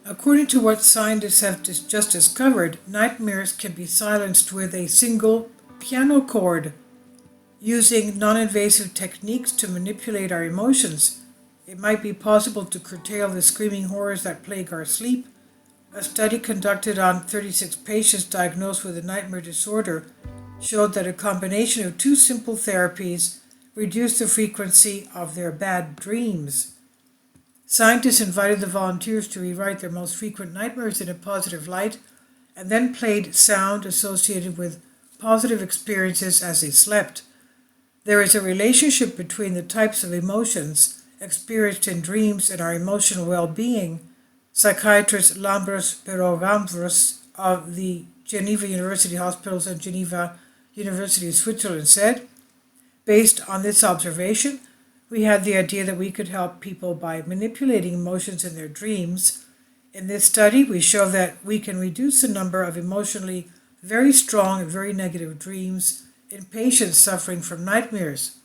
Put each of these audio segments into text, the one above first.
According to what scientists have just discovered, nightmares can be silenced with a single piano chord. Using non invasive techniques to manipulate our emotions, it might be possible to curtail the screaming horrors that plague our sleep. A study conducted on 36 patients diagnosed with a nightmare disorder showed that a combination of two simple therapies reduced the frequency of their bad dreams. Scientists invited the volunteers to rewrite their most frequent nightmares in a positive light and then played sound associated with positive experiences as they slept. There is a relationship between the types of emotions experienced in dreams and our emotional well-being, psychiatrist Lambros Perogambros of the Geneva University Hospitals and Geneva University of Switzerland said. Based on this observation, we had the idea that we could help people by manipulating emotions in their dreams. In this study, we show that we can reduce the number of emotionally very strong and very negative dreams in patients suffering from nightmares.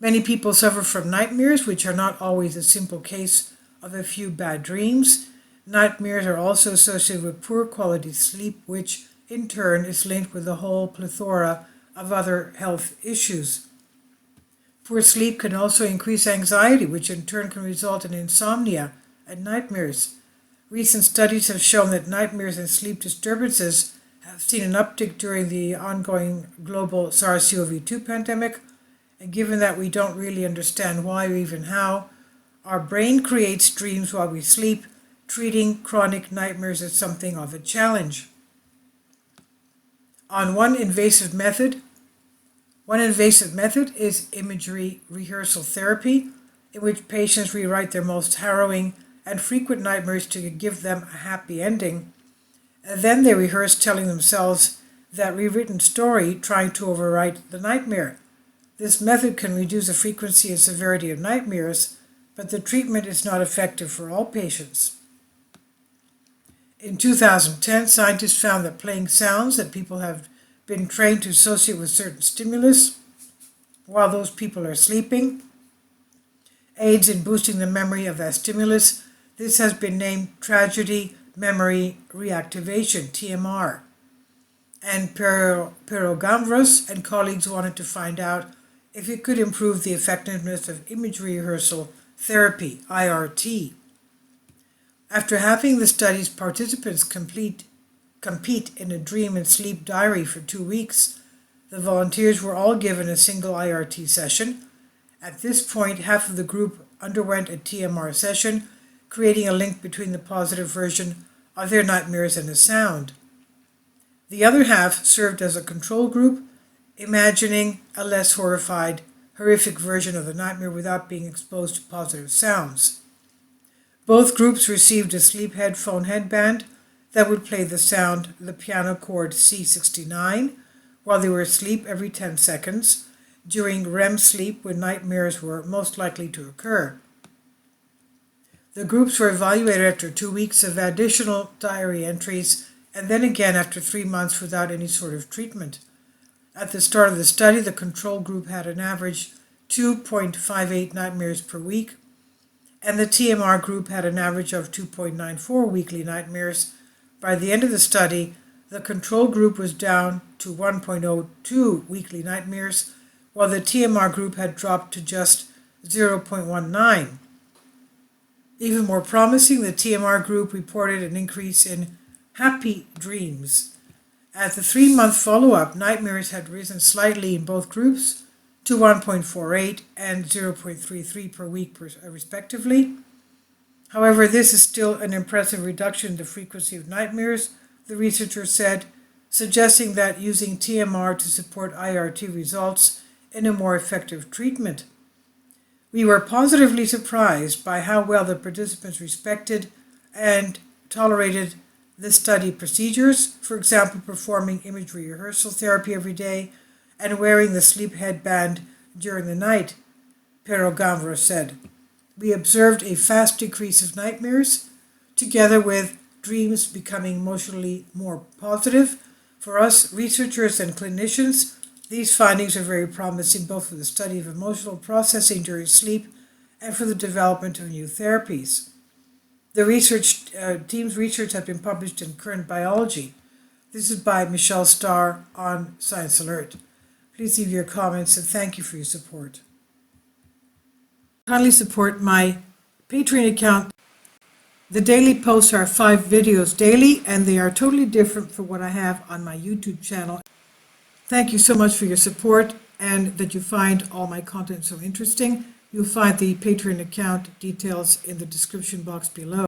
Many people suffer from nightmares, which are not always a simple case of a few bad dreams. Nightmares are also associated with poor quality sleep, which in turn is linked with a whole plethora of other health issues. Poor sleep can also increase anxiety, which in turn can result in insomnia and nightmares. Recent studies have shown that nightmares and sleep disturbances have seen an uptick during the ongoing global SARS-CoV-2 pandemic, and given that we don't really understand why or even how, our brain creates dreams while we sleep, treating chronic nightmares is something of a challenge. One invasive method is imagery rehearsal therapy, in which patients rewrite their most harrowing and frequent nightmares to give them a happy ending. And then they rehearse telling themselves that rewritten story, trying to overwrite the nightmare. This method can reduce the frequency and severity of nightmares, but the treatment is not effective for all patients. In 2010, scientists found that playing sounds that people have been trained to associate with certain stimulus while those people are sleeping aids in boosting the memory of that stimulus. This has been named tragedy memory reactivation, TMR. And Perogambros and colleagues wanted to find out if it could improve the effectiveness of imagery rehearsal therapy, IRT. After having the study's participants compete in a dream and sleep diary for 2 weeks, the volunteers were all given a single IRT session. At this point, half of the group underwent a TMR session, creating a link between the positive version of their nightmares and the sound. The other half served as a control group, imagining a less horrific version of the nightmare without being exposed to positive sounds. Both groups received a sleep headphone headband that would play the piano chord C69, while they were asleep every 10 seconds, during REM sleep when nightmares were most likely to occur. The groups were evaluated after 2 weeks of additional diary entries, and then again after 3 months without any sort of treatment. At the start of the study, the control group had an average 2.58 nightmares per week, and the TMR group had an average of 2.94 weekly nightmares. By the end of the study, the control group was down to 1.02 weekly nightmares, while the TMR group had dropped to just 0.19. Even more promising, the TMR group reported an increase in happy dreams. At the 3-month follow-up, nightmares had risen slightly in both groups to 1.48 and 0.33 per week respectively. However, this is still an impressive reduction in the frequency of nightmares, the researchers said, suggesting that using TMR to support IRT results in a more effective treatment. We were positively surprised by how well the participants respected and tolerated the study procedures, for example, performing imagery rehearsal therapy every day and wearing the sleep headband during the night, Perogambros said. We observed a fast decrease of nightmares, together with dreams becoming emotionally more positive. For us, researchers and clinicians, these findings are very promising both for the study of emotional processing during sleep and for the development of new therapies. The team's research has been published in Current Biology. This is by Michelle Starr on Science Alert. Please leave your comments and thank you for your support. Kindly support my Patreon account. The daily posts are 5 videos daily, and they are totally different from what I have on my YouTube channel. Thank you so much for your support and that you find all my content so interesting. You'll find the Patreon account details in the description box below.